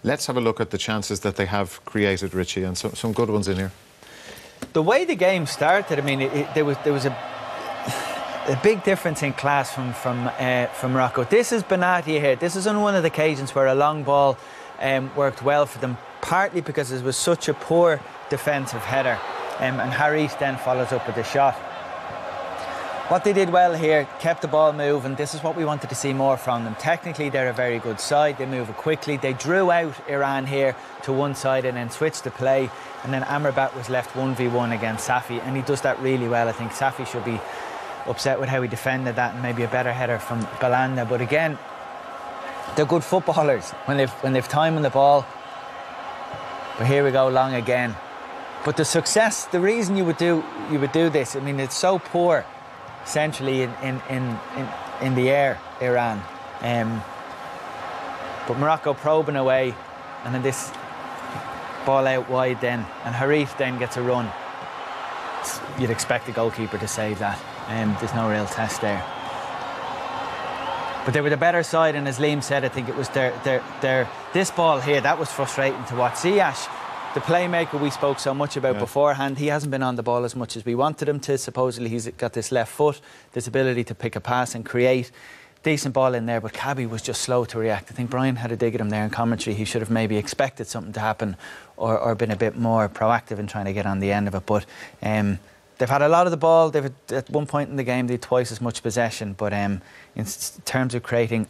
Let's have a look at the chances that they have created, Richie, and some good ones in here. The way the game started, I mean, there was a big difference in class from Morocco. This is Benatia here. This is on one of the occasions where a long ball worked well for them, partly because it was such a poor defensive header, and Harit then follows up with a shot. What they did well here, kept the ball moving. This is what we wanted to see more from them. Technically, they're a very good side. They move it quickly. They drew out Iran here to one side and then switched the play. And then Amrabat was left 1v1 against Safi, and he does that really well. I think Safi should be upset with how he defended that, and maybe a better header from Belanda. But again, they're good footballers when they've time on the ball. But here we go, long again. But the success, the reason you would do this, I mean, it's so poor centrally in the air, Iran. But Morocco probing away, and then this ball out wide then, and Harit then gets a run. You'd expect the goalkeeper to save that. There's no real test there. But they were the better side, and as Liam said, I think it was this ball here, that was frustrating to watch. Ziyech, the playmaker we spoke so much about beforehand, he hasn't been on the ball as much as we wanted him to. Supposedly he's got this left foot, this ability to pick a pass and create. Decent ball in there, but Cabby was just slow to react. I think Brian had a dig at him there in commentary. He should have maybe expected something to happen or been a bit more proactive in trying to get on the end of it. But they've had a lot of the ball. At one point in the game, they had twice as much possession. But in terms of creating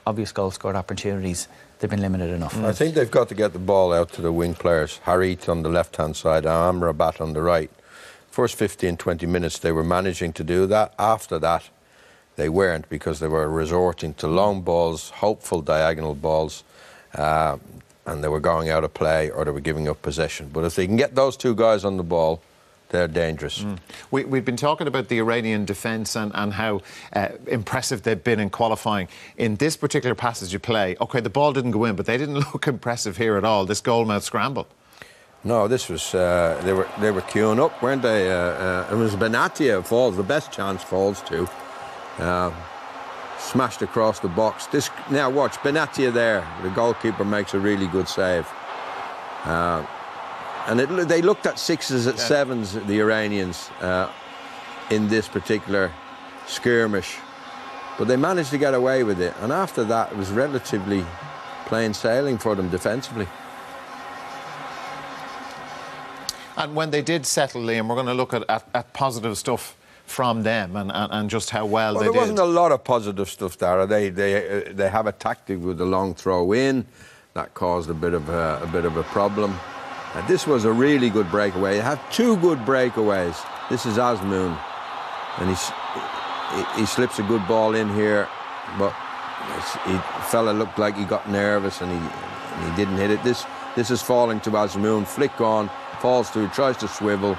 obvious goal-scored opportunities, they've been limited enough. I think they've got to get the ball out to the wing players. Harit on the left-hand side, Amrabat on the right. First 15, 20 minutes, they were managing to do that. After that, they weren't, because they were resorting to long balls, hopeful diagonal balls, and they were going out of play or they were giving up possession. But if they can get those two guys on the ball, they're dangerous. We've been talking about the Iranian defence and how impressive they've been in qualifying. In this particular passage you play, OK, the ball didn't go in, but they didn't look impressive here at all, this goal-mouth scramble. No, this was, they were queuing up, weren't they? It was Benatia falls, the best chance falls to. Smashed across the box. Now watch, Benatia there, the goalkeeper makes a really good save. And they looked at sixes, at sevens, the Iranians, in this particular skirmish. But they managed to get away with it. And after that, it was relatively plain sailing for them defensively. And when they did settle, Liam, we're going to look at positive stuff from them and just how well they did. There wasn't a lot of positive stuff there. They have a tactic with the long throw in. That caused a bit of a problem. This was a really good breakaway. They have two good breakaways. This is Azmoun, and he slips a good ball in here, but the fella looked like he got nervous and he didn't hit it. This is falling to Azmoun. Flick on, falls through, tries to swivel.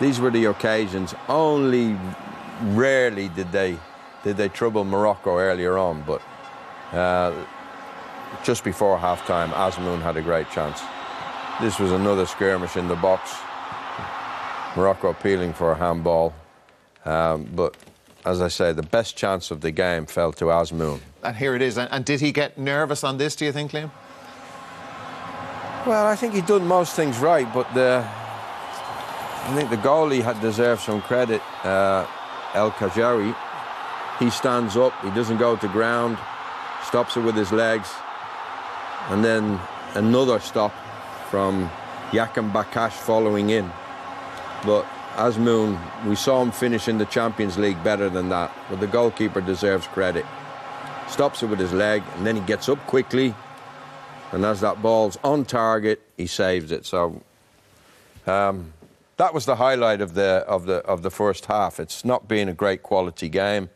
These were the occasions. Only rarely did they trouble Morocco earlier on, but just before half-time, Azmoun had a great chance. This was another skirmish in the box. Morocco appealing for a handball. But, as I say, the best chance of the game fell to Azmoun. And here it is. And did he get nervous on this, do you think, Liam? Well, I think he'd done most things right, but I think the goalie had deserved some credit. El Kajawi, he stands up, he doesn't go to ground, stops it with his legs, and then another stop from Yakim Bakash following in. But Azmoun, we saw him finish in the Champions League better than that, but the goalkeeper deserves credit. Stops it with his leg, and then he gets up quickly, and as that ball's on target, he saves it. So that was the highlight of the first half. It's not been a great quality game.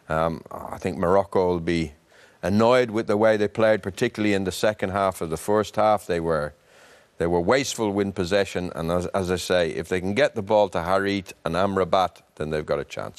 I think Morocco will be annoyed with the way they played, particularly in the second half of the first half. They were wasteful with possession, and as I say, if they can get the ball to Harit and Amrabat, then they've got a chance.